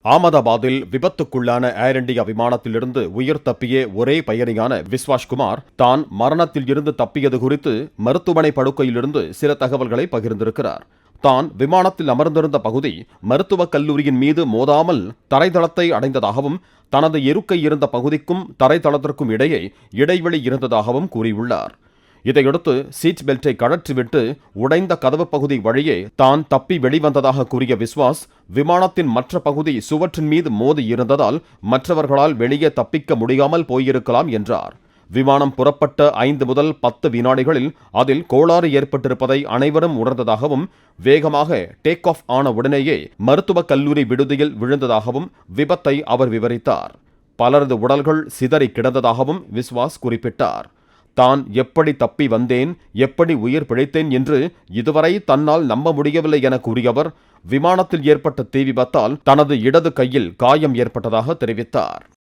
ஆமதாபாத்தில் விபத்துக்குள்ளான ஏர் இண்டியா விமானத்திலிருந்து உயிர் தப்பிய ஒரே பயணியான விஸ்வாஷ்குமார் தான் மரணத்தில் இருந்து தப்பியது குறித்து மருத்துவமனை படுக்கையிலிருந்து சில தகவல்களை பகிர்ந்திருக்கிறார். தான் விமானத்தில் அமர்ந்திருந்த பகுதி மருத்துவக் கல்லூரியின் மீது மோதாமல் தரைதளத்தை அடைந்ததாகவும் தனது இருக்கை இருந்த பகுதிக்கும் தரைதளத்திற்கும் இடையே இடைவெளி இருந்ததாகவும் கூறியுள்ளார். இதையடுத்து சீட் பெல்ட்டை கழற்றிவிட்டு உடைந்த கதவு பகுதி வழியே தான் தப்பி வெளிவந்ததாக கூறிய விஸ்வாஸ், விமானத்தின் மற்ற பகுதி சுவற்றின் மீது மோதி இருந்ததால் மற்றவர்களால் வெளியே தப்பிக்க முடியாமல் போயிருக்கலாம் என்றார். விமானம் புறப்பட்ட 5 முதல் 10 வினாடிகளில் அதில் கோளாறு ஏற்பட்டிருப்பதை அனைவரும் உணர்ந்ததாகவும் வேகமாக டேக் ஆஃப் ஆன உடனேயே மருத்துவக் கல்லூரி விடுதியில் விழுந்ததாகவும் விபத்தை அவர் விவரித்தார். பலரது உடல்கள் சிதறி கிடந்ததாகவும் விஸ்வாஸ் குறிப்பிட்டார். தான் எப்படி தப்பி வந்தேன், எப்படி உயிர் பிழைத்தேன் என்று இதுவரை தன்னால் நம்ப முடியவில்லை என கூறியவர், விமானத்தில் ஏற்பட்ட தீ விபத்தால் தனது இடது கையில் காயம் ஏற்பட்டதாக தெரிவித்தார்.